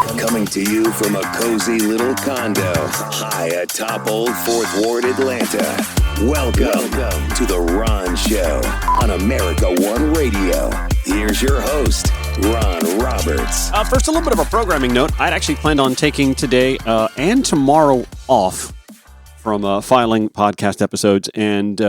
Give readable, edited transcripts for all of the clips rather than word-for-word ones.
Coming to you from a cozy little condo high atop Old Fourth Ward, Atlanta. Welcome to The Ron Show on America One Radio. Here's your host, Ron Roberts. First, a little bit of a programming note. I'd actually planned on taking today and tomorrow off from filing podcast episodes. And,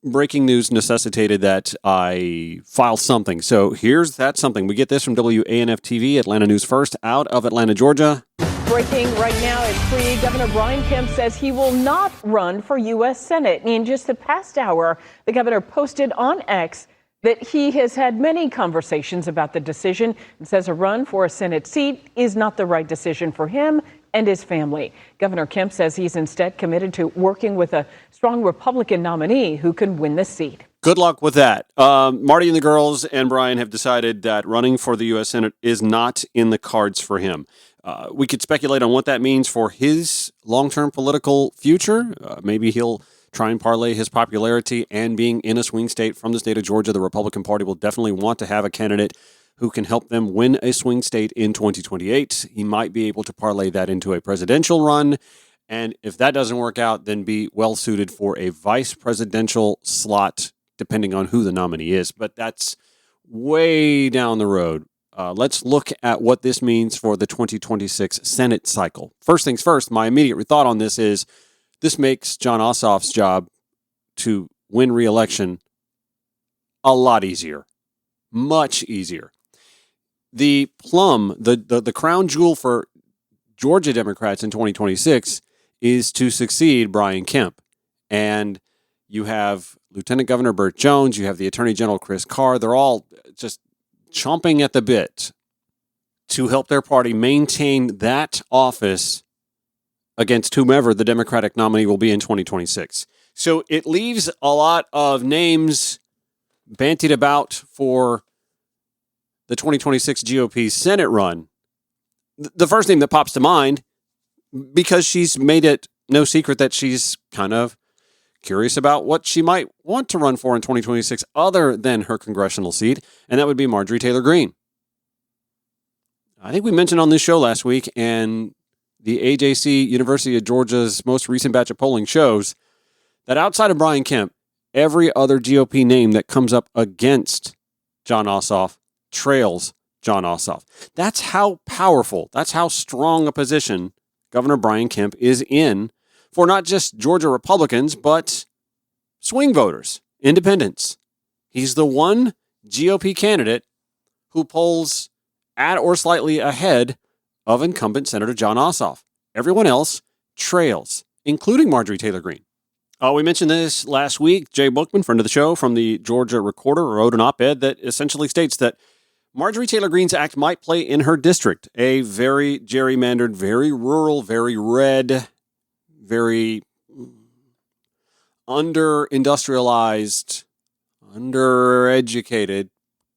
breaking news necessitated that I file something. So here's that something. We get this from WANF-TV, Atlanta News First, out of Atlanta, Georgia. Breaking right now at 3, Governor Brian Kemp says he will not run for U.S. Senate. In just the past hour, the governor posted on X that he has had many conversations about the decision and says a run for a Senate seat is not the right decision for him and his family. Governor Kemp says he's instead committed to working with a strong Republican nominee who can win the seat. Good luck with that. Marty and the girls and Brian have decided that running for the U.S. Senate is not in the cards for him. We could speculate on what that means for his long-term political future. Maybe he'll try and parlay his popularity and being in a swing state from the state of Georgia. The Republican Party will definitely want to have a candidate who can help them win a swing state in 2028. He might be able to parlay that into a presidential run. And if that doesn't work out, then be well suited for a vice presidential slot, depending on who the nominee is. But that's way down the road. Let's look at what this means for the 2026 Senate cycle. First things first, my immediate thought on this is this makes Jon Ossoff's job to win re-election a lot easier, much easier. The plum, the crown jewel for Georgia Democrats in 2026 is to succeed Brian Kemp. And you have Lieutenant Governor Burt Jones, you have the Attorney General Chris Carr. They're all just chomping at the bit to help their party maintain that office against whomever the Democratic nominee will be in 2026. So it leaves a lot of names bantied about for the 2026 GOP Senate run. The first name that pops to mind, because she's made it no secret that she's kind of curious about what she might want to run for in 2026 other than her congressional seat, and that would be Marjorie Taylor Greene. I think we mentioned on this show last week, and the AJC, University of Georgia's most recent batch of polling shows that outside of Brian Kemp, every other GOP name that comes up against Jon Ossoff trails Jon Ossoff. That's how powerful, that's how strong a position Governor Brian Kemp is in for not just Georgia Republicans, but swing voters, independents. He's the one GOP candidate who polls at or slightly ahead of incumbent Senator Jon Ossoff. Everyone else trails, including Marjorie Taylor Greene. We mentioned this last week. Jay Bookman, friend of the show from the Georgia Recorder, wrote an op-ed that essentially states that Marjorie Taylor Greene's act might play in her district, a very gerrymandered, very rural, very red, very under-industrialized, undereducated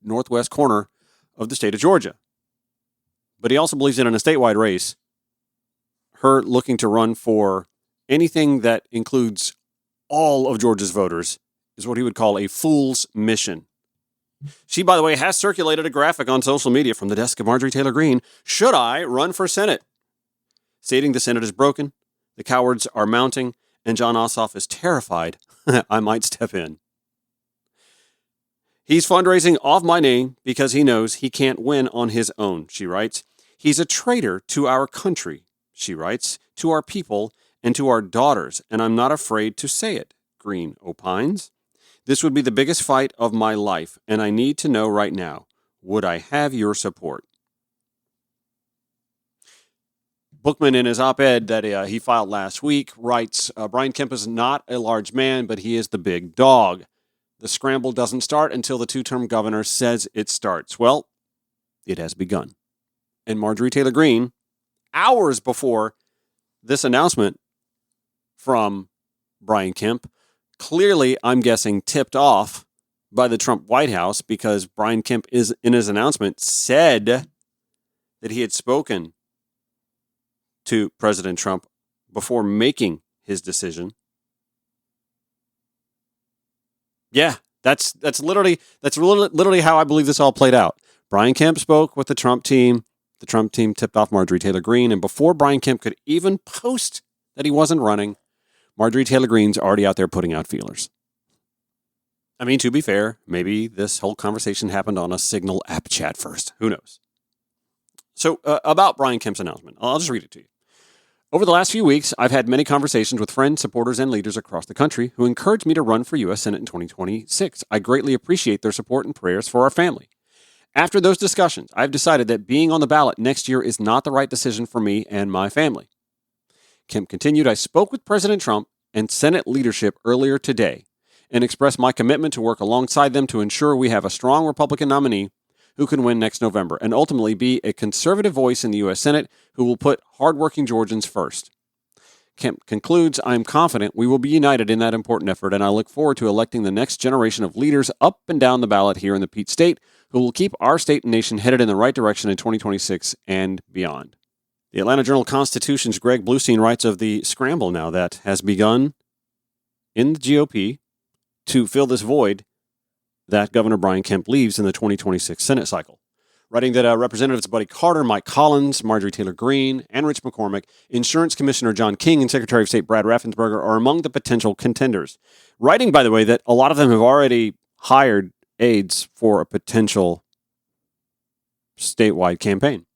northwest corner of the state of Georgia. But he also believes that in a statewide race, her looking to run for anything that includes all of Georgia's voters is what he would call a fool's mission. She, by the way, has circulated a graphic on social media from the desk of Marjorie Taylor Greene. Should I run for Senate? Stating the Senate is broken, the cowards are mounting, and Jon Ossoff is terrified I might step in. He's fundraising off my name because he knows he can't win on his own, she writes. He's a traitor to our country, she writes, to our people and to our daughters, and I'm not afraid to say it, Greene opines. This would be the biggest fight of my life, and I need to know right now, would I have your support? Bookman, in his op-ed that he filed last week, writes, Brian Kemp is not a large man, but he is the big dog. The scramble doesn't start until the two-term governor says it starts. Well, it has begun. And Marjorie Taylor Greene, hours before this announcement from Brian Kemp, clearly, I'm guessing, tipped off by the Trump White House, because Brian Kemp is in his announcement said that he had spoken to President Trump before making his decision. Yeah, that's literally how I believe this all played out. Brian Kemp spoke with the Trump team the Trump team tipped off Marjorie Taylor Greene, and before Brian Kemp could even post that he wasn't running, Marjorie Taylor Greene's already out there putting out feelers. I mean, to be fair, maybe this whole conversation happened on a Signal app chat first. Who knows? So, about Brian Kemp's announcement, I'll just read it to you. Over the last few weeks, I've had many conversations with friends, supporters, and leaders across the country who encouraged me to run for U.S. Senate in 2026. I greatly appreciate their support and prayers for our family. After those discussions, I've decided that being on the ballot next year is not the right decision for me and my family. Kemp continued, I spoke with President Trump and Senate leadership earlier today and expressed my commitment to work alongside them to ensure we have a strong Republican nominee who can win next November and ultimately be a conservative voice in the U.S. Senate who will put hardworking Georgians first. Kemp concludes, I am confident we will be united in that important effort, and I look forward to electing the next generation of leaders up and down the ballot here in the Peach State who will keep our state and nation headed in the right direction in 2026 and beyond. The Atlanta Journal-Constitution's Greg Bluestein writes of the scramble now that has begun in the GOP to fill this void that Governor Brian Kemp leaves in the 2026 Senate cycle. Writing that Representatives Buddy Carter, Mike Collins, Marjorie Taylor Greene, and Rich McCormick, Insurance Commissioner John King, and Secretary of State Brad Raffensperger are among the potential contenders. Writing, by the way, that a lot of them have already hired aides for a potential statewide campaign.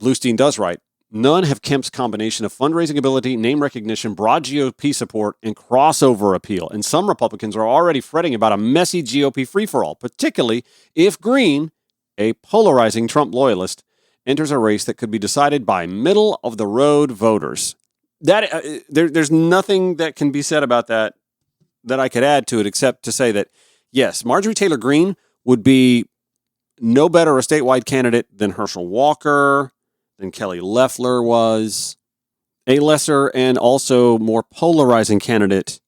Bluestein does write, none have Kemp's combination of fundraising ability, name recognition, broad GOP support, and crossover appeal. And some Republicans are already fretting about a messy GOP free-for-all, particularly if Greene, a polarizing Trump loyalist, enters a race that could be decided by middle-of-the-road voters. There's nothing that can be said about that I could add to it except to say that, yes, Marjorie Taylor Greene would be no better a statewide candidate than Herschel Walker, than Kelly Loeffler was, a lesser and also more polarizing candidate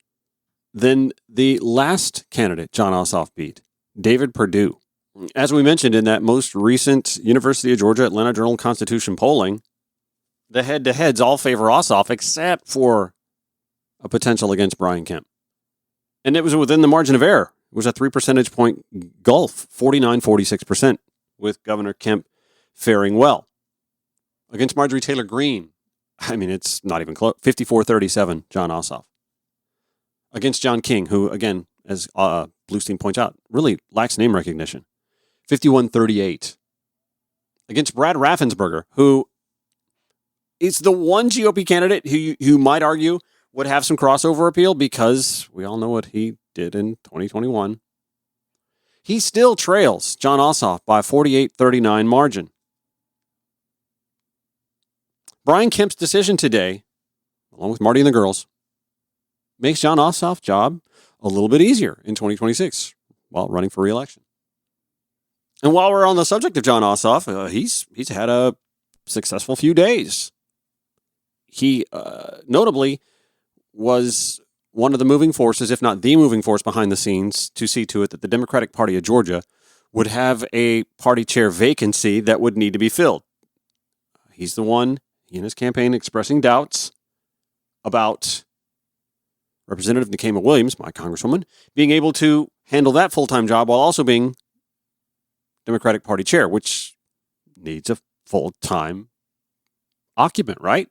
than the last candidate Jon Ossoff beat, David Perdue. As we mentioned in that most recent University of Georgia Atlanta Journal-Constitution polling, the head-to-heads all favor Ossoff except for a potential against Brian Kemp. And it was within the margin of error. It was a 3 percentage point gulf, 49-46%, with Governor Kemp faring well. Against Marjorie Taylor Greene, I mean, it's not even close, 54-37, Jon Ossoff. Against John King, who, again, as Bluestein points out, really lacks name recognition, 51-38. Against Brad Raffensperger, who is the one GOP candidate who you might argue would have some crossover appeal because we all know what he did in 2021. He still trails Jon Ossoff by a 48-39 margin. Brian Kemp's decision today, along with Marty and the girls, makes Jon Ossoff's job a little bit easier in 2026 while running for re-election. And while we're on the subject of Jon Ossoff, he's had a successful few days. He notably was one of the moving forces, if not the moving force behind the scenes, to see to it that the Democratic Party of Georgia would have a party chair vacancy that would need to be filled. He's the one in his campaign expressing doubts about Representative Nikema Williams, my congresswoman, being able to handle that full-time job while also being Democratic Party chair, which needs a full-time occupant, right?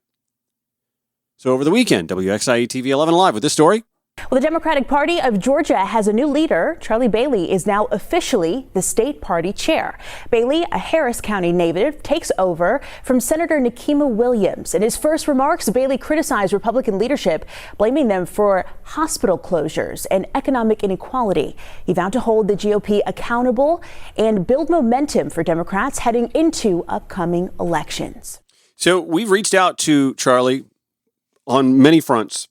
So over the weekend, WXIE TV 11 Live with this story. Well, the Democratic Party of Georgia has a new leader. Charlie Bailey is now officially the state party chair. Bailey, a Harris County native, takes over from Senator Nikema Williams. In his first remarks, Bailey criticized Republican leadership, blaming them for hospital closures and economic inequality. He vowed to hold the GOP accountable and build momentum for Democrats heading into upcoming elections. So we've reached out to Charlie on many fronts.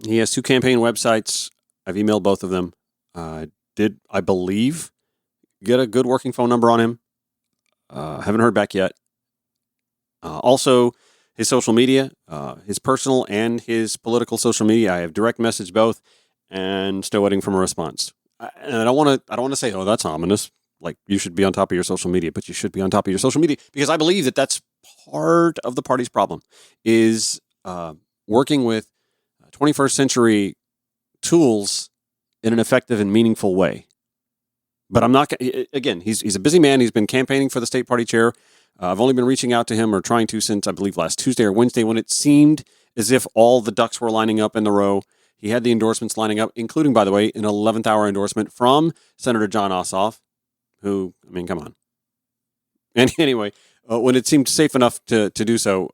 He has 2 campaign websites. I've emailed both of them. Did, I believe, get a good working phone number on him. Haven't heard back yet. Also, his social media, his personal and his political social media. I have direct messaged both and still waiting for a response. And I don't want to say, oh, that's ominous. Like, you should be on top of your social media, but you should be on top of your social media because I believe that that's part of the party's problem is working with 21st century tools in an effective and meaningful way. But I'm not, again, he's a busy man. He's been campaigning for the state party chair I've only been reaching out to him or trying to since, I believe, last Tuesday or Wednesday when it seemed as if all the ducks were lining up in the row. He had the endorsements lining up, including, by the way, an 11th hour endorsement from Senator John Ossoff, who, I mean, come on. And anyway, when it seemed safe enough to do so,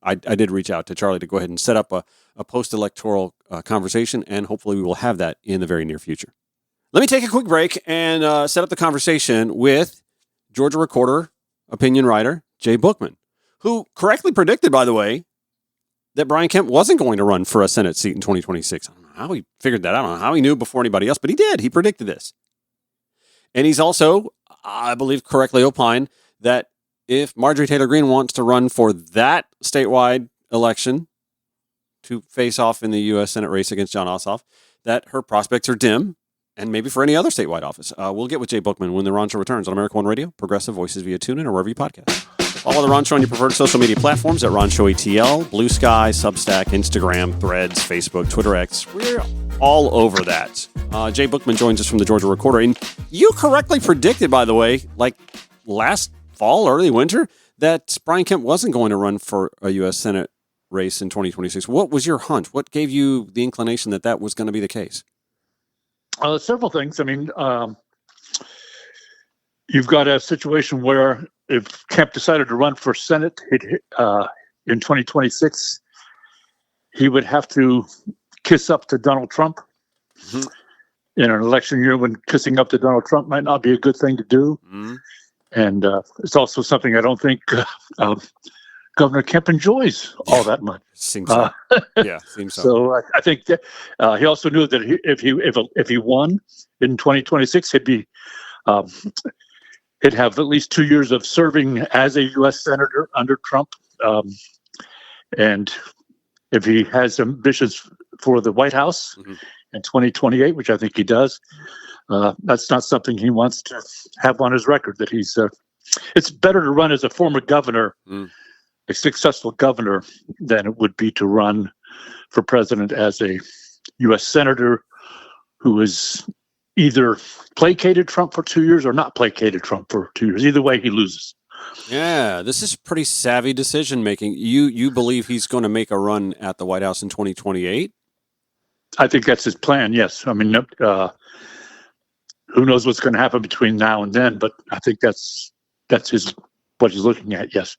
I did reach out to Charlie to go ahead and set up a post-electoral conversation, and hopefully we will have that in the very near future. Let me take a quick break and set up the conversation with Georgia Recorder, opinion writer, Jay Bookman, who correctly predicted, by the way, that Brian Kemp wasn't going to run for a Senate seat in 2026. I don't know how he figured that out. I don't know how he knew before anybody else, but he did. He predicted this. And he's also, I believe, correctly opined that if Marjorie Taylor Greene wants to run for that statewide election to face off in the U.S. Senate race against John Ossoff, that her prospects are dim, and maybe for any other statewide office. We'll get with Jay Bookman when The Ron Show returns on America One Radio, Progressive Voices via TuneIn, or wherever you podcast. Follow The Ron Show on your preferred social media platforms at Ron Show ATL, Blue Sky, Substack, Instagram, Threads, Facebook, Twitter X. We're all over that. Jay Bookman joins us from the Georgia Recorder. And you correctly predicted, by the way, like last fall, early winter, that Brian Kemp wasn't going to run for a U.S. Senate race in 2026. What was your hunch? What gave you the inclination that that was going to be the case? Several things. I mean, you've got a situation where if Kemp decided to run for Senate in 2026, he would have to kiss up to Donald Trump. Mm-hmm. In an election year when kissing up to Donald Trump might not be a good thing to do. Mm-hmm. And it's also something I don't think Governor Kemp enjoys all that much. Seems so. Yeah, seems so. So I think that, he also knew that if he won in 2026, he'd have at least 2 years of serving as a U.S. senator under Trump, and if he has ambitions for the White House in 2028, which I think he does, that's not something he wants to have on his record. That he's. It's better to run as a former governor. A successful governor than it would be to run for president as a U.S. senator who is either placated Trump for 2 years or not placated Trump for 2 years. Either way, he loses. Yeah, this is pretty savvy decision making. You believe he's going to make a run at the White House in 2028? I think that's his plan, yes. I mean, who knows what's going to happen between now and then, but I think that's what he's looking at, yes.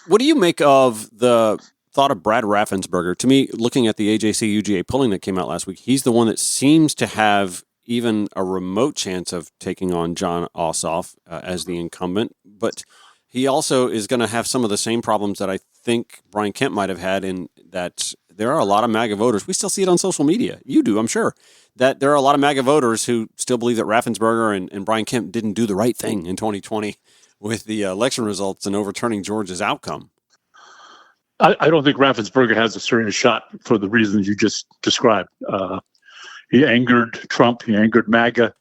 What do you make of the thought of Brad Raffensperger? To me, looking at the AJC UGA polling that came out last week, he's the one that seems to have even a remote chance of taking on John Ossoff as the incumbent. But he also is going to have some of the same problems that I think Brian Kemp might have had, in that there are a lot of MAGA voters. We still see it on social media. You do, I'm sure. That there are a lot of MAGA voters who still believe that Raffensperger and Brian Kemp didn't do the right thing in 2020 with the election results and overturning Georgia's outcome. I don't think Raffensperger has a serious shot for the reasons you just described. He angered Trump. He angered MAGA.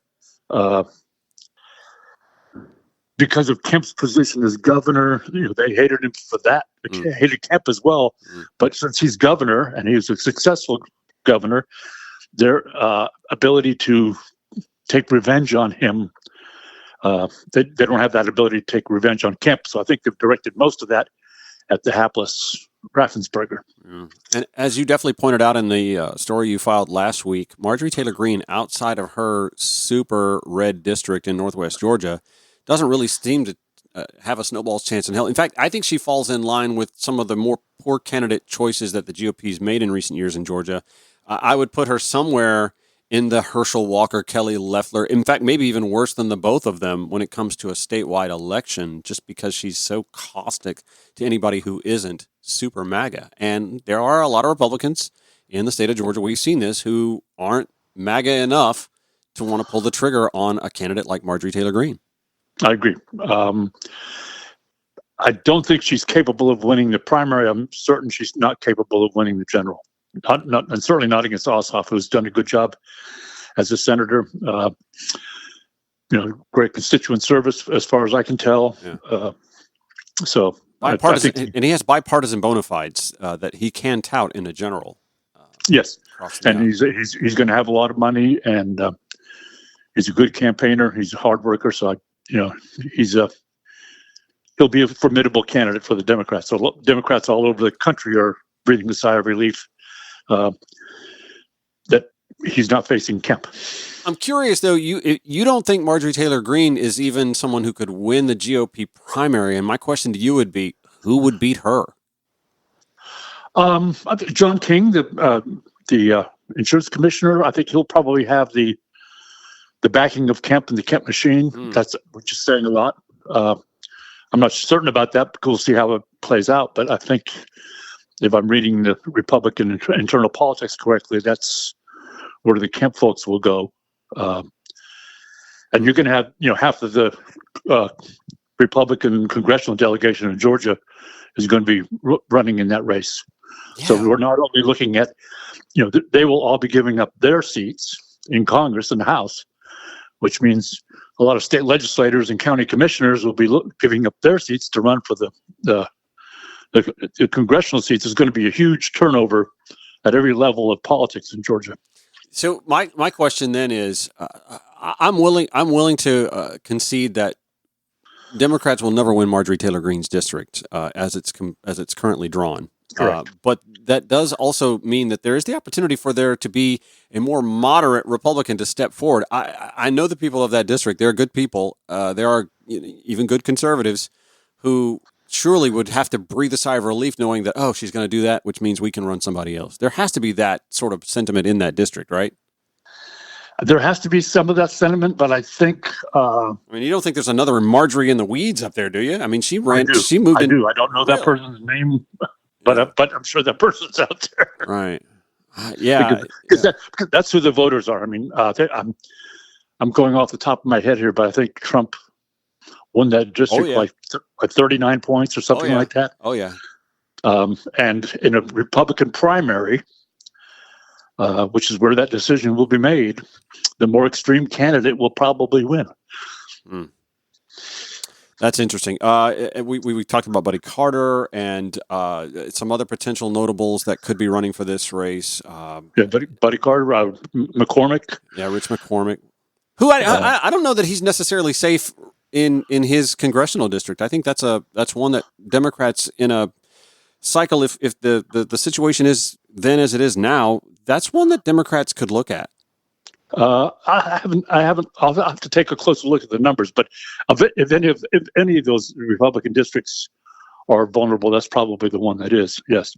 Because of Kemp's position as governor, they hated him for that. They hated Kemp as well. But since he's governor and he was a successful governor, their ability to take revenge on him, they don't have that ability to take revenge on Kemp. So I think they've directed most of that at the hapless Raffensperger. And as you definitely pointed out in the story you filed last week, Marjorie Taylor Greene, outside of her super red district in Northwest Georgia, doesn't really seem to have a snowball's chance in hell. In fact, I think she falls in line with some of the more poor candidate choices that the GOP's made in recent years in Georgia. I would put her somewhere in the Herschel Walker, Kelly Loeffler. In fact, maybe even worse than the both of them when it comes to a statewide election, just because she's so caustic to anybody who isn't super MAGA. And there are a lot of Republicans in the state of Georgia, we've seen this, who aren't MAGA enough to want to pull the trigger on a candidate like Marjorie Taylor Greene. I agree. I don't think she's capable of winning the primary. I'm certain she's not capable of winning the general. Not, and certainly not against Ossoff, who's done a good job as a senator. Great constituent service, as far as I can tell. Yeah. So bipartisan, I think and he has bipartisan bona fides that he can tout in a general. Yes, and he's going to have a lot of money, and he's a good campaigner. He's a hard worker, so he's he'll be a formidable candidate for the Democrats. So Democrats all over the country are breathing a sigh of relief that he's not facing Kemp. I'm curious, though, you don't think Marjorie Taylor Greene is even someone who could win the GOP primary, and my question to you would be, who would beat her? John King, the insurance commissioner, I think he'll probably have the backing of Kemp and the Kemp machine. That's which is saying a lot. I'm not certain about that, but we'll see how it plays out. But I think if I'm reading the Republican internal politics correctly, that's where the Kemp folks will go. And you're going to have, half of the Republican congressional delegation in Georgia is going to be running in that race. Yeah. So we're not only looking at, they will all be giving up their seats in Congress and the House, which means a lot of state legislators and county commissioners will be giving up their seats to run for the congressional seats. Is going to be a huge turnover at every level of politics in Georgia. So my question then is, I'm willing to concede that Democrats will never win Marjorie Taylor Greene's district as it's currently drawn. But that does also mean that there is the opportunity for there to be a more moderate Republican to step forward. I know the people of that district. They're good people. There are even good conservatives who surely would have to breathe a sigh of relief knowing that, oh, she's going to do that, which means we can run somebody else. There has to be that sort of sentiment in that district, right? There has to be some of that sentiment, but I think... you don't think there's another Marjorie in the weeds up there, do you? I mean, she ran... She moved in... I do. I don't know that person's name, but I'm sure that person's out there. Right. Yeah. Because that's who the voters are. I mean, I'm going off the top of my head here, but I think Trump won that district like 39 points or something like that. Oh, yeah. And in a Republican primary, which is where that decision will be made, the more extreme candidate will probably win. That's interesting. We talked about Buddy Carter and some other potential notables that could be running for this race. Buddy Carter, McCormick. Yeah, Rich McCormick. Who I don't know that he's necessarily safe in his congressional district. I think that's one that Democrats in a cycle, if the situation is then as it is now, that's one that Democrats could look at. I haven't. I'll have to take a closer look at the numbers. But if any of those Republican districts are vulnerable, that's probably the one that is. Yes.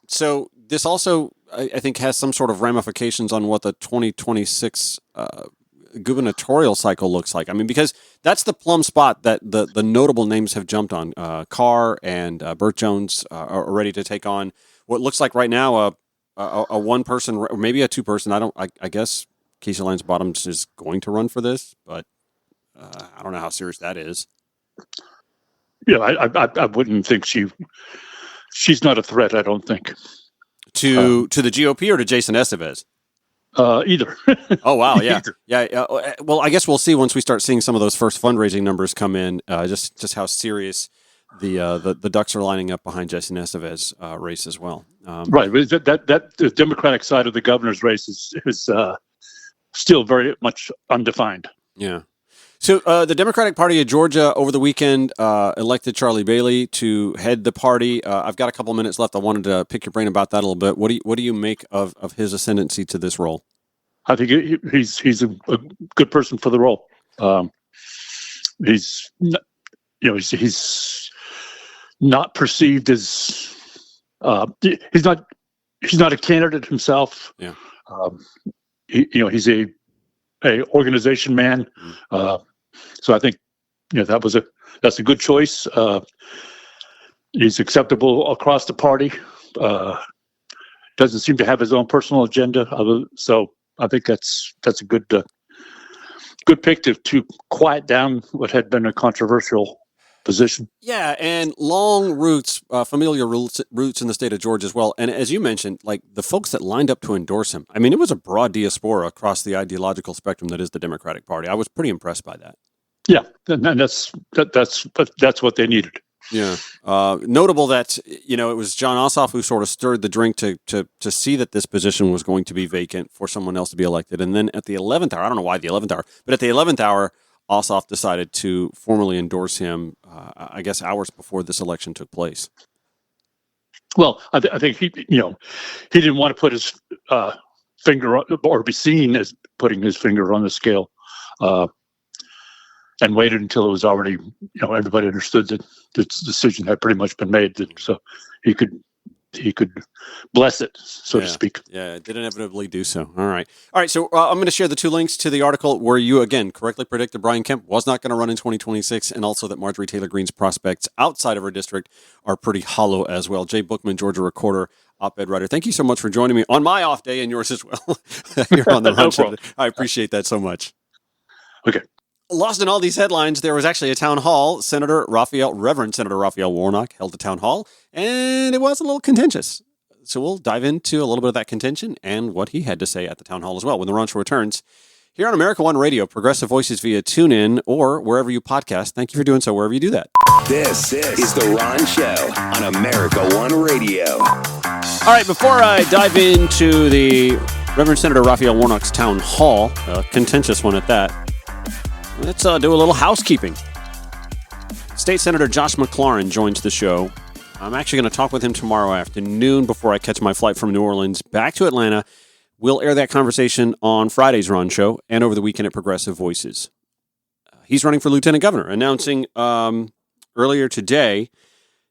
So this also, I think, has some sort of ramifications on what the 2026 gubernatorial cycle looks like. I mean, because that's the plum spot that the notable names have jumped on. Carr and Burt Jones are ready to take on what looks like right now a one-person, or maybe a two-person. I guess Casey Lyons Bottoms is going to run for this, but I don't know how serious that is. Yeah, I wouldn't think she's not a threat. I don't think to the GOP or to Jason Estevez. Either. Oh wow, yeah, yeah. Well, I guess we'll see once we start seeing some of those first fundraising numbers come in. Just how serious the ducks are lining up behind Jason Estevez race as well. Right, that the Democratic side of the governor's race is still very much undefined. Yeah. So the Democratic Party of Georgia over the weekend elected Charlie Bailey to head the party. I've got a couple minutes left. I wanted to pick your brain about that a little bit. What do you make of his ascendancy to this role? I think he's a good person for the role. He's not perceived as he's not a candidate himself. Yeah. He's a organization man. So I think that's a good choice. He's acceptable across the party. Doesn't seem to have his own personal agenda. So I think that's a good pick to quiet down what had been a controversial position. Yeah, and long roots, familiar roots in the state of Georgia as well. And as you mentioned, like the folks that lined up to endorse him, I mean, it was a broad diaspora across the ideological spectrum that is the Democratic Party. I was pretty impressed by that. Yeah, and that's what they needed. Yeah, notable that it was John Ossoff who sort of stirred the drink to see that this position was going to be vacant for someone else to be elected, and then at the 11th hour, I don't know why the 11th hour, but at the 11th hour, Ossoff decided to formally endorse him, I guess, hours before this election took place. Well, I think he didn't want to put his finger or be seen as putting his finger on the scale, and waited until it was already, everybody understood that the decision had pretty much been made, so he could bless it, so to speak. Yeah, it did inevitably do so. All right. So I'm going to share the two links to the article where you, again, correctly predict that Brian Kemp was not going to run in 2026, and also that Marjorie Taylor Greene's prospects outside of her district are pretty hollow as well. Jay Bookman, Georgia Recorder, op-ed writer, thank you so much for joining me on my off day and yours as well. You're on the lunch. I appreciate that so much. Okay. Lost in all these headlines, there was actually a town hall. Reverend Senator Raphael Warnock held a town hall, and it was a little contentious. So we'll dive into a little bit of that contention and what he had to say at the town hall as well when the Ron Show returns here on America One Radio, Progressive Voices via TuneIn or wherever you podcast. Thank you for doing so wherever you do that. This is the Ron Show on America One Radio. All right, before I dive into the Reverend Senator Raphael Warnock's town hall, a contentious one at that, let's do a little housekeeping. State Senator Josh McLaurin joins the show. I'm actually going to talk with him tomorrow afternoon before I catch my flight from New Orleans back to Atlanta. We'll air that conversation on Friday's Ron Show and over the weekend at Progressive Voices. He's running for lieutenant governor, announcing earlier today.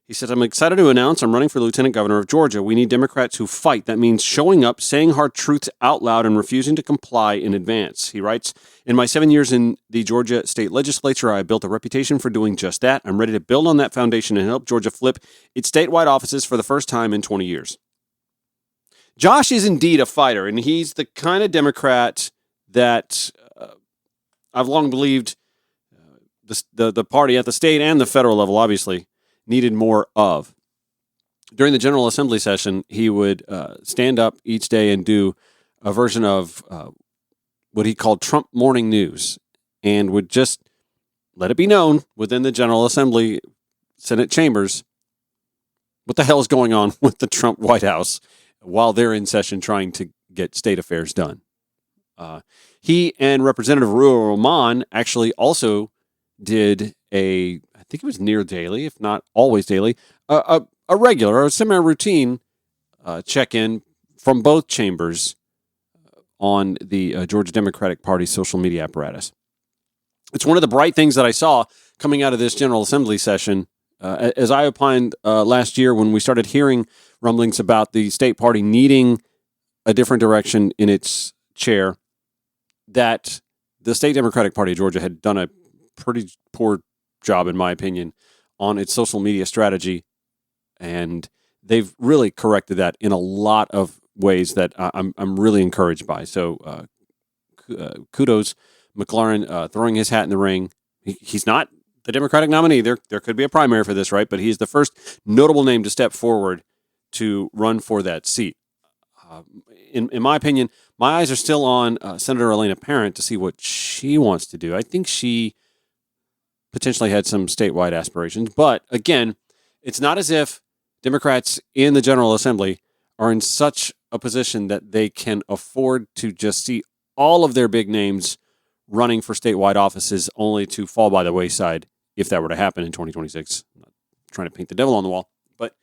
He said, I'm excited to announce I'm running for lieutenant governor of Georgia. We need Democrats who fight. That means showing up, saying hard truths out loud, and refusing to comply in advance. He writes, in my 7 years in the Georgia state legislature, I built a reputation for doing just that. I'm ready to build on that foundation and help Georgia flip its statewide offices for the first time in 20 years. Josh is indeed a fighter, and he's the kind of Democrat that I've long believed the party at the state and the federal level, obviously, needed more of. During the General Assembly session, he would stand up each day and do a version of what he called Trump morning news, and would just let it be known within the General Assembly Senate chambers what the hell is going on with the Trump White House while they're in session trying to get state affairs done. He and Representative Ruel Roman actually also did I think it was near daily, if not always daily, a regular or semi-routine check-in from both chambers on the Georgia Democratic Party social media apparatus. It's one of the bright things that I saw coming out of this General Assembly session. As I opined last year when we started hearing rumblings about the state party needing a different direction in its chair, that the State Democratic Party of Georgia had done a pretty poor job, in my opinion, on its social media strategy, and they've really corrected that in a lot of ways that I'm really encouraged by. So kudos, McLaurin, throwing his hat in the ring. He's not the Democratic nominee. There could be a primary for this, right? But he's the first notable name to step forward to run for that seat. In my opinion, my eyes are still on Senator Elena Parent to see what she wants to do. I think she potentially had some statewide aspirations. But again, it's not as if Democrats in the General Assembly are in such a position that they can afford to just see all of their big names running for statewide offices only to fall by the wayside if that were to happen in 2026. I'm not trying to paint the devil on the wall, but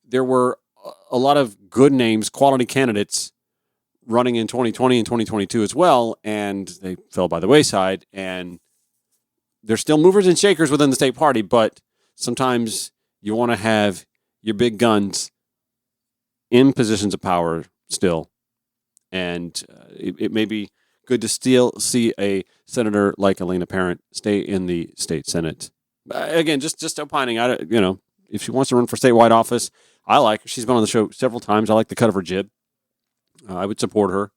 there were a lot of good names, quality candidates running in 2020 and 2022 as well, and they fell by the wayside. And there's still movers and shakers within the state party, but sometimes you want to have your big guns in positions of power still. And it may be good to still see a senator like Elena Parent stay in the state Senate. Again, just opining. If she wants to run for statewide office, I like her. She's been on the show several times. I like the cut of her jib. I would support her,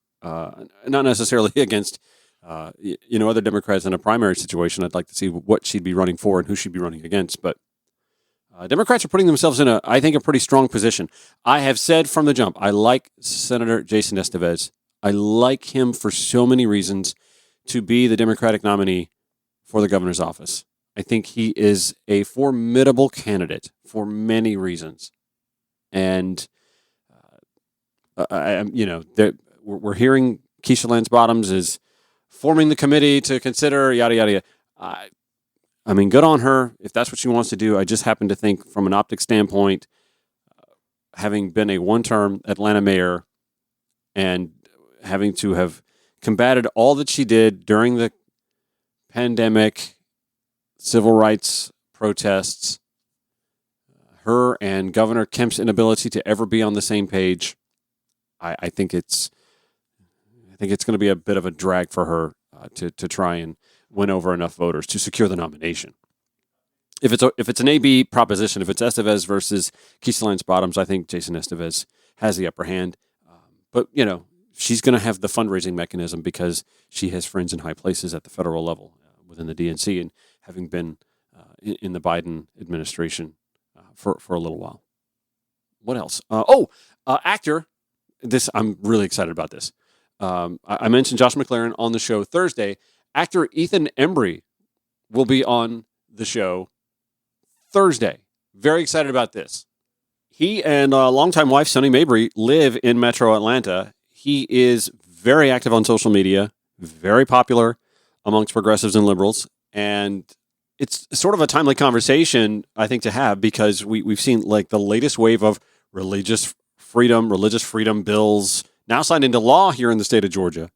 not necessarily against other Democrats in a primary situation. I'd like to see what she'd be running for and who she'd be running against. But Democrats are putting themselves in I think, a pretty strong position. I have said from the jump, I like Senator Jason Estevez. I like him for so many reasons to be the Democratic nominee for the governor's office. I think he is a formidable candidate for many reasons. And, we're hearing Keisha Lance Bottoms is forming the committee to consider yada, yada, yada. I mean, good on her if that's what she wants to do. I just happen to think from an optics standpoint, having been a one-term Atlanta mayor and having to have combated all that she did during the pandemic, civil rights protests, her and Governor Kemp's inability to ever be on the same page, I think it's going to be a bit of a drag for her to try and win over enough voters to secure the nomination. If it's an AB proposition, if it's Estevez versus Keisha Bottoms, I think Jason Estevez has the upper hand. But she's going to have the fundraising mechanism because she has friends in high places at the federal level within the DNC, and having been in the Biden administration for a little while. What else? Actor. I'm really excited about this. I mentioned Josh McLaren on the show Thursday. Actor Ethan Embry will be on the show Thursday. Very excited about this. He and longtime wife Sonny Mabry live in Metro Atlanta. He is very active on social media, very popular amongst progressives and liberals, and it's sort of a timely conversation, I think, to have because we've seen like the latest wave of religious freedom bills now signed into law here in the state of Georgia.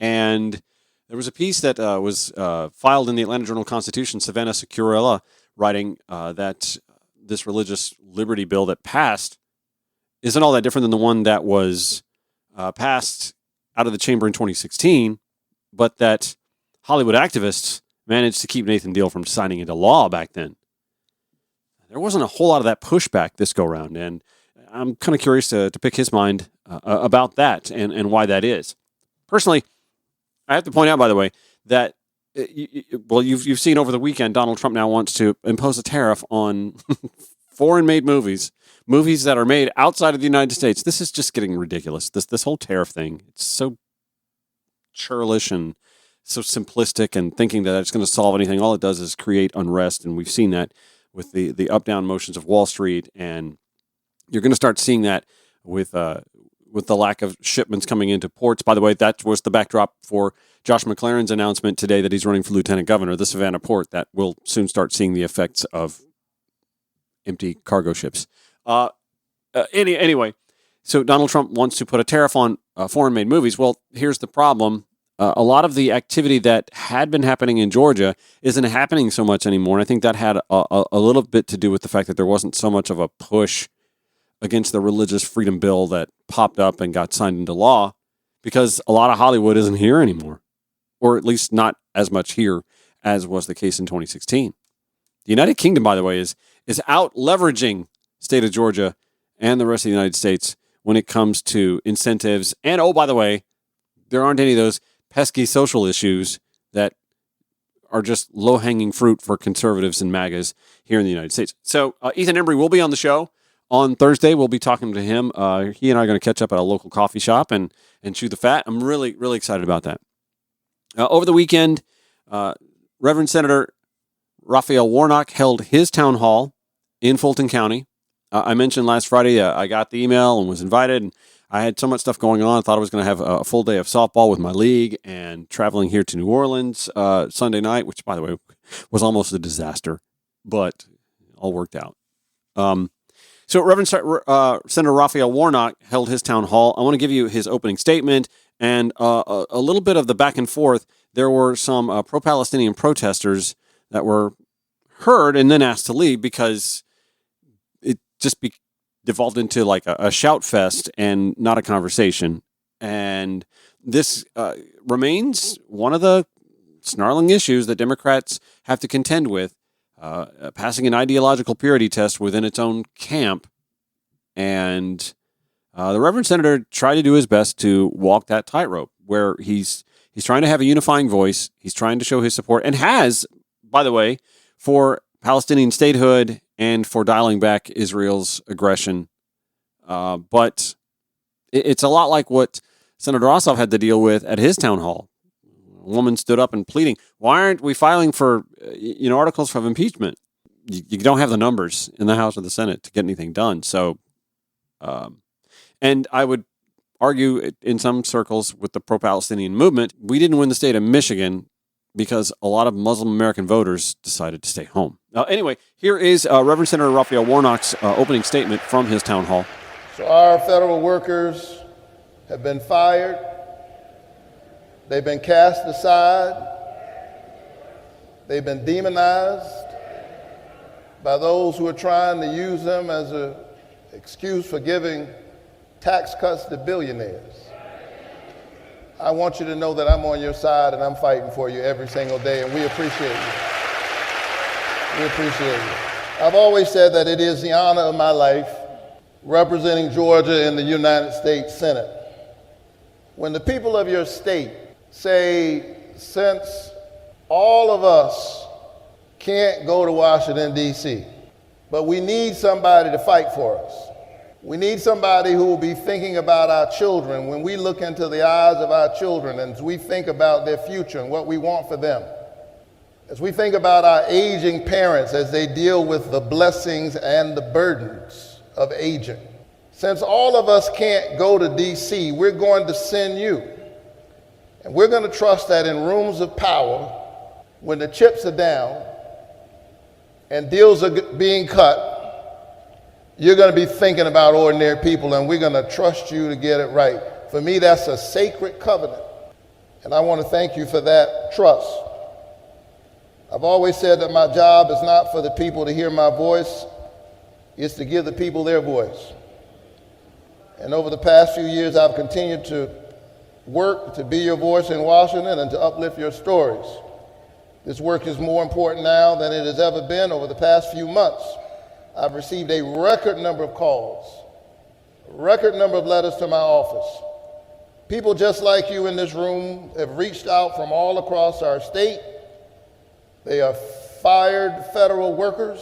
And there was a piece that was filed in the Atlanta Journal-Constitution, Savannah Securella writing that this religious liberty bill that passed isn't all that different than the one that was passed out of the chamber in 2016, but that Hollywood activists managed to keep Nathan Deal from signing into law back then. There wasn't a whole lot of that pushback this go-round, and I'm kind of curious to pick his mind about that and why that is. Personally, I have to point out, by the way, that you've seen over the weekend Donald Trump now wants to impose a tariff on foreign-made movies that are made outside of the United States. This is just getting ridiculous. This whole tariff thing, it's so churlish and so simplistic, and thinking that it's going to solve anything. All it does is create unrest, and we've seen that with the up-down motions of Wall Street, and you're going to start seeing that with the lack of shipments coming into ports. By the way, that was the backdrop for Josh McLaren's announcement today that he's running for lieutenant governor, the Savannah port, that will soon start seeing the effects of empty cargo ships. Anyway, so Donald Trump wants to put a tariff on foreign-made movies. Well, here's the problem. A lot of the activity that had been happening in Georgia isn't happening so much anymore. And I think that had a little bit to do with the fact that there wasn't so much of a push against the religious freedom bill that popped up and got signed into law, because a lot of Hollywood isn't here anymore, or at least not as much here as was the case in 2016. The United Kingdom, by the way, is out leveraging state of Georgia and the rest of the United States when it comes to incentives. And, oh, by the way, there aren't any of those pesky social issues that are just low-hanging fruit for conservatives and MAGAs here in the United States. So Ethan Embry will be on the show on Thursday. We'll be talking to him. He and I are going to catch up at a local coffee shop and chew the fat. I'm really, really excited about that. Over the weekend, Reverend Senator Raphael Warnock held his town hall in Fulton County. I mentioned last Friday I got the email and was invited, and I had so much stuff going on. I thought I was going to have a full day of softball with my league and traveling here to New Orleans Sunday night, which, by the way, was almost a disaster, but all worked out. So Reverend Senator Raphael Warnock held his town hall. I want to give you his opening statement and a little bit of the back and forth. There were some pro-Palestinian protesters that were heard and then asked to leave because it just devolved into like a shout fest and not a conversation. And this remains one of the snarling issues that Democrats have to contend with, passing an ideological purity test within its own camp. And the Reverend Senator tried to do his best to walk that tightrope where he's trying to have a unifying voice. He's trying to show his support, and has, by the way, for Palestinian statehood and for dialing back Israel's aggression. But it's a lot like what Senator Ossoff had to deal with at his town hall. A woman stood up and pleading, why aren't we filing for articles of impeachment? You don't have the numbers in the House or the Senate to get anything done. So, and I would argue in some circles with the pro-Palestinian movement, we didn't win the state of Michigan because a lot of Muslim American voters decided to stay home. Anyway, here is Reverend Senator Raphael Warnock's opening statement from his town hall. So our federal workers have been fired. They've been cast aside. They've been demonized by those who are trying to use them as an excuse for giving tax cuts to billionaires. I want you to know that I'm on your side and I'm fighting for you every single day, and we appreciate you. We appreciate you. I've always said that it is the honor of my life representing Georgia in the United States Senate. When the people of your state say, since all of us can't go to Washington, D.C., but we need somebody to fight for us. We need somebody who will be thinking about our children when we look into the eyes of our children and as we think about their future and what we want for them. As we think about our aging parents as they deal with the blessings and the burdens of aging. Since all of us can't go to D.C., we're going to send you. And we're going to trust that in rooms of power, when the chips are down and deals are being cut, you're going to be thinking about ordinary people, and we're going to trust you to get it right. For me, that's a sacred covenant, and I want to thank you for that trust. I've always said that my job is not for the people to hear my voice, it's to give the people their voice. And over the past few years, I've continued to work to be your voice in Washington and to uplift your stories. This work is more important now than it has ever been. Over the past few months, I've received a record number of calls, a record number of letters to my office. People just like you in this room have reached out from all across our state. They are fired federal workers.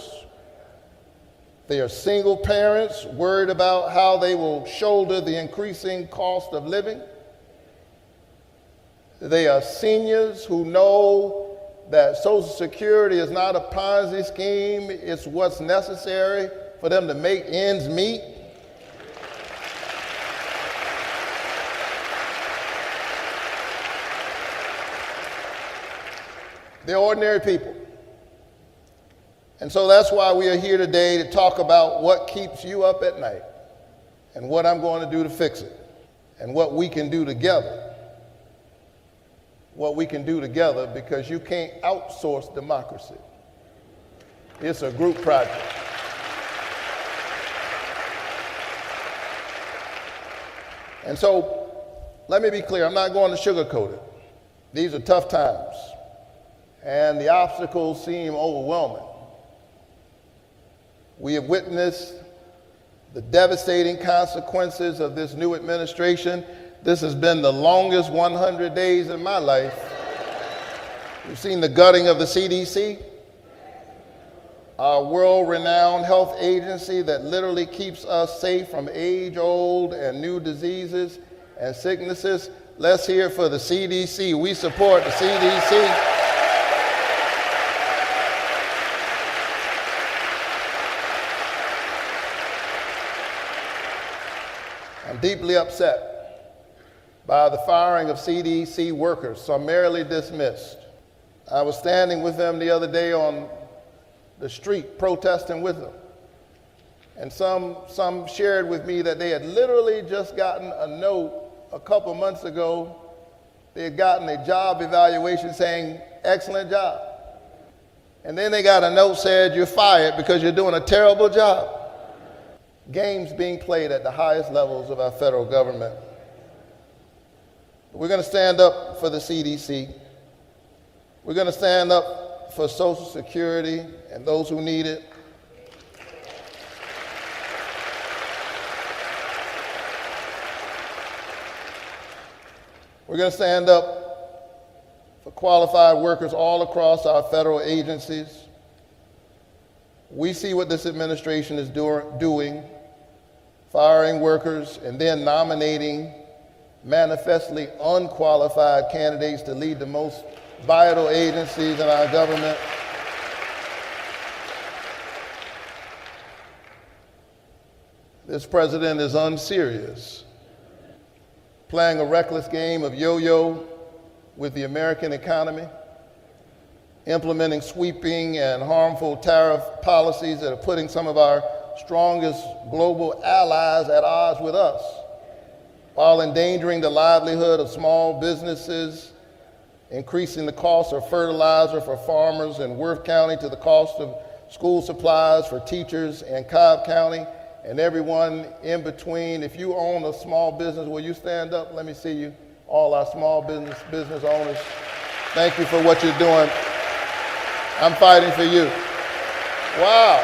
They are single parents worried about how they will shoulder the increasing cost of living. They are seniors who know that Social Security is not a Ponzi scheme, it's what's necessary for them to make ends meet. They're ordinary people. And so that's why we are here today to talk about what keeps you up at night and what I'm going to do to fix it and what we can do together. What we can do together, because you can't outsource democracy. It's a group project. And so, let me be clear, I'm not going to sugarcoat it. These are tough times, and the obstacles seem overwhelming. We have witnessed the devastating consequences of this new administration. This has been the longest 100 days in my life. We've seen the gutting of the CDC, our world-renowned health agency that literally keeps us safe from age-old and new diseases and sicknesses. Let's hear for the CDC. We support the CDC. I'm deeply upset by the firing of CDC workers, summarily dismissed. I was standing with them the other day on the street, protesting with them. And some shared with me that they had literally just gotten a note a couple months ago. They had gotten a job evaluation saying, excellent job. And then they got a note said, you're fired because you're doing a terrible job. Games being played at the highest levels of our federal government. We're going to stand up for the CDC. We're going to stand up for Social Security and those who need it. We're going to stand up for qualified workers all across our federal agencies. We see what this administration is doing, firing workers and then nominating manifestly unqualified candidates to lead the most vital agencies in our government. This president is unserious, playing a reckless game of yo-yo with the American economy. implementing sweeping and harmful tariff policies that are putting some of our strongest global allies at odds with us, while endangering the livelihood of small businesses, increasing the cost of fertilizer for farmers in Worth County to the cost of school supplies for teachers in Cobb County, and everyone in between. If you own a small business, will you stand up? Let me see you. All our small business owners, thank you for what you're doing. I'm fighting for you. Wow.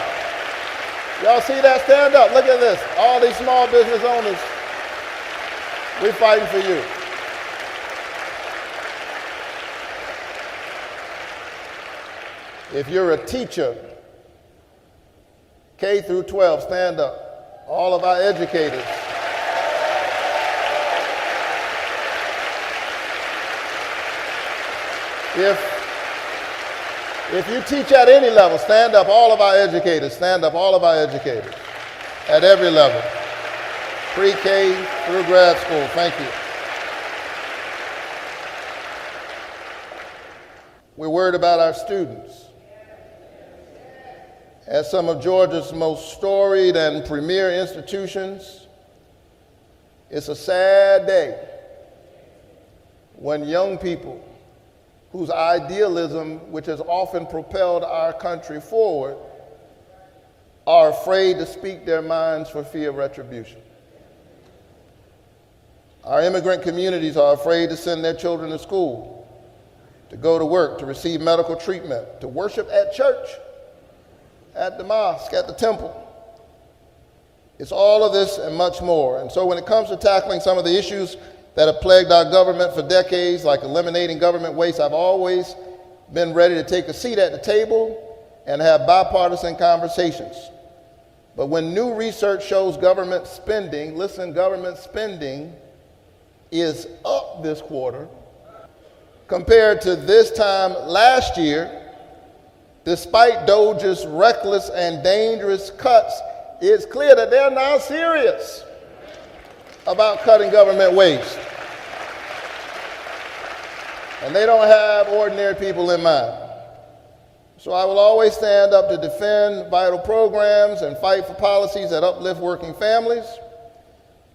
Y'all see that? Stand up. Look at this. All these small business owners, we're fighting for you. If you're a teacher, K through 12, stand up. All of our educators. If you teach at any level, stand up. All of our educators, stand up. All of our educators at every level. Pre-K through grad school, thank you. We're worried about our students. At some of Georgia's most storied and premier institutions, it's a sad day when young people whose idealism, which has often propelled our country forward, are afraid to speak their minds for fear of retribution. Our immigrant communities are afraid to send their children to school, to go to work, to receive medical treatment, to worship at church, at the mosque, at the temple. It's all of this and much more. And so when it comes to tackling some of the issues that have plagued our government for decades, like eliminating government waste, I've always been ready to take a seat at the table and have bipartisan conversations. But when new research shows government spending, listen, government spending is up this quarter compared to this time last year, despite DOJ's reckless and dangerous cuts, it's clear that they're now serious about cutting government waste. And they don't have ordinary people in mind. So I will always stand up to defend vital programs and fight for policies that uplift working families.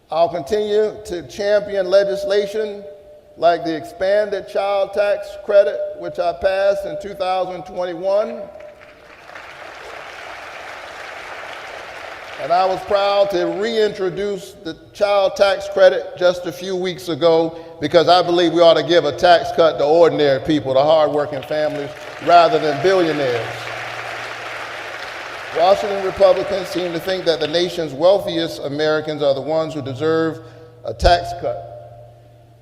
I'll continue to champion legislation like the expanded child tax credit, which I passed in 2021. And I was proud to reintroduce the child tax credit just a few weeks ago because I believe we ought to give a tax cut to ordinary people, to hardworking families, rather than billionaires. Washington Republicans seem to think that the nation's wealthiest Americans are the ones who deserve a tax cut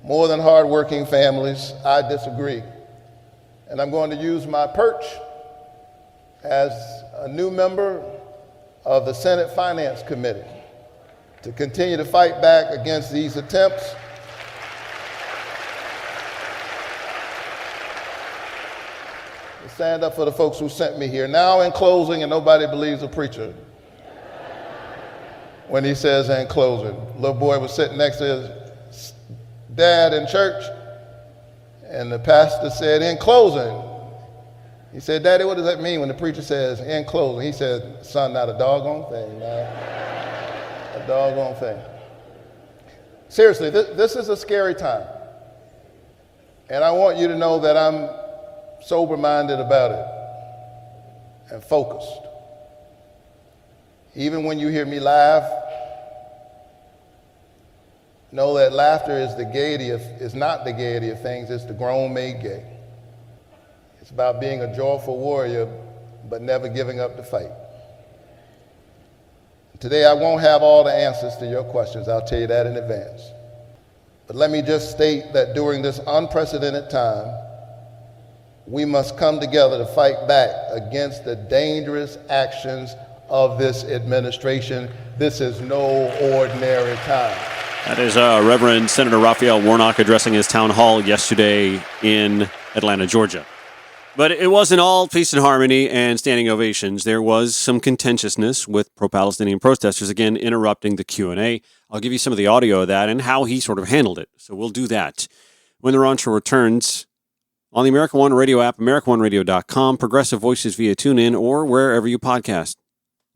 more than hardworking families. I disagree. And I'm going to use my perch as a new member of the Senate Finance Committee to continue to fight back against these attempts. To stand up for the folks who sent me here. Now in closing, and nobody believes a preacher when he says in closing. Little boy was sitting next to his dad in church, and the pastor said, in closing. He said, Daddy, what does that mean when the preacher says, in closing? He said, son, not a doggone thing, man. A doggone thing. Seriously, this is a scary time. And I want you to know that I'm sober-minded about it and focused. Even when you hear me laugh, know that laughter is not the gaiety of things, it's the grown made gay. It's about being a joyful warrior, but never giving up the fight. Today, I won't have all the answers to your questions. I'll tell you that in advance. But let me just state that during this unprecedented time, we must come together to fight back against the dangerous actions of this administration. This is no ordinary time. That is Reverend Senator Raphael Warnock addressing his town hall yesterday in Atlanta, Georgia. But it wasn't all peace and harmony and standing ovations. There was some contentiousness with pro-Palestinian protesters, again, interrupting the Q&A. I'll give you some of the audio of that and how he sort of handled it. So we'll do that. When the Ron Show returns, on the America One Radio app, AmericaOneRadio.com, Progressive Voices via TuneIn, or wherever you podcast.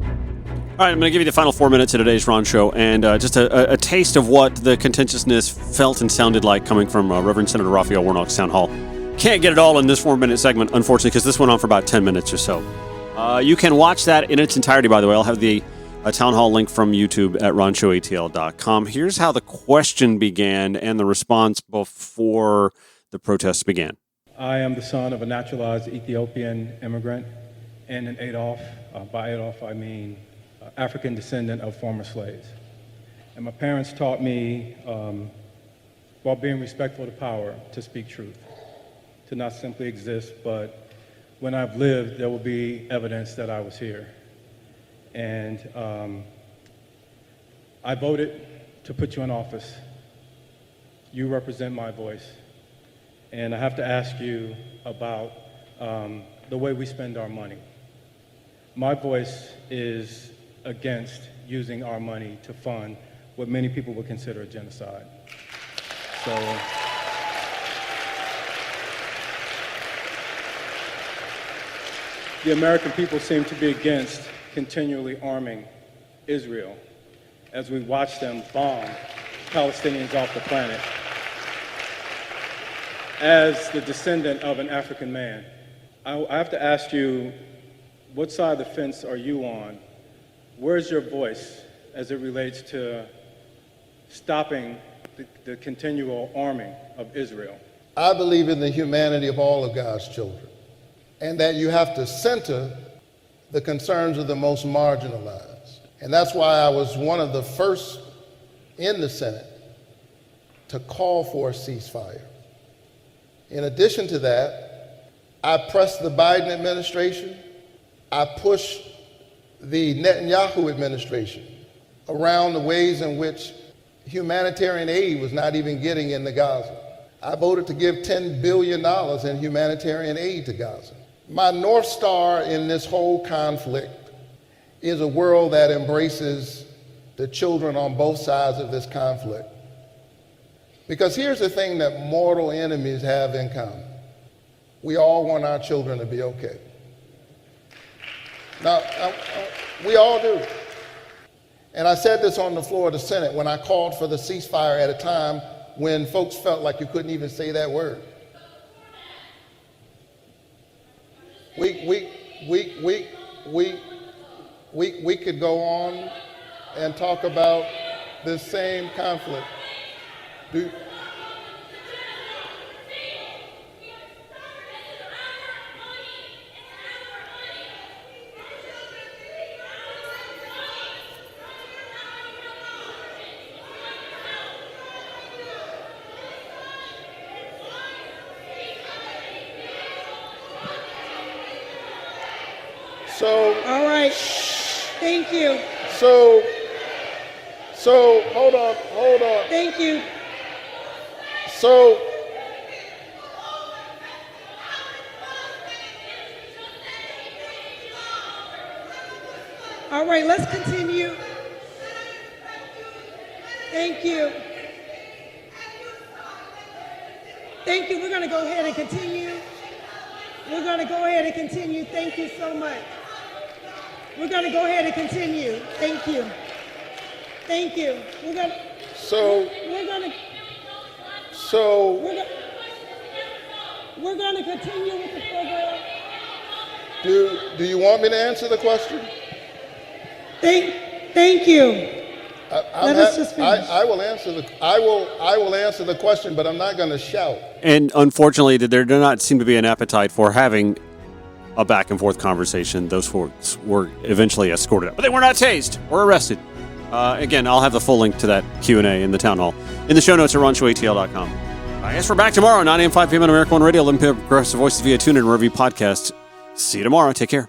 All right, I'm going to give you the final 4 minutes of today's Ron Show, and just a taste of what the contentiousness felt and sounded like coming from Reverend Senator Raphael Warnock's town hall. Can't get it all in this 4-minute segment, unfortunately, because this went on for about 10 minutes or so. You can watch that in its entirety, by the way. I'll have the town hall link from YouTube at ronshowatl.com. Here's how the question began and the response before the protests began. I am the son of a naturalized Ethiopian immigrant and an Adolf. By Adolf, I mean African descendant of former slaves. And my parents taught me, while being respectful to power, to speak truth, to not simply exist, but when I've lived, there will be evidence that I was here. And I voted to put you in office. You represent my voice. And I have to ask you about the way we spend our money. My voice is against using our money to fund what many people would consider a genocide. So, the American people seem to be against continually arming Israel as we watch them bomb Palestinians off the planet. As the descendant of an African man, I have to ask you, what side of the fence are you on? Where's your voice as it relates to stopping the continual arming of Israel? I believe in the humanity of all of God's children, and that you have to center the concerns of the most marginalized. And that's why I was one of the first in the Senate to call for a ceasefire. In addition to that, I pressed the Biden administration. I pushed the Netanyahu administration around the ways in which humanitarian aid was not even getting into Gaza. I voted to give $10 billion in humanitarian aid to Gaza. My North Star in this whole conflict is a world that embraces the children on both sides of this conflict. Because here's the thing that mortal enemies have in common. We all want our children to be okay. Now, we all do. And I said this on the floor of the Senate when I called for the ceasefire at a time when folks felt like you couldn't even say that word. We could go on and talk about this same conflict. So, all right, thank you. So hold on. Thank you. So, all right, let's continue. Thank you. Thank you. We're going to go ahead and continue. Thank you so much. We're going to go ahead and continue. Thank you. We're going to continue with the program. Do you want me to answer the question? Thank you. Let us just finish. I will answer the question, but I'm not going to shout. And unfortunately, there did not seem to be an appetite for having a back and forth conversation. Those folks were eventually escorted out, but they were not tased or arrested. Again, I'll have the full link to that Q&A in the town hall in the show notes at ronshowatl.com. I guess we're back tomorrow, 9 a.m., 5 p.m. on America One Radio, 11 p.m. Progressive Voices via TuneIn, wherever you podcast. See you tomorrow. Take care.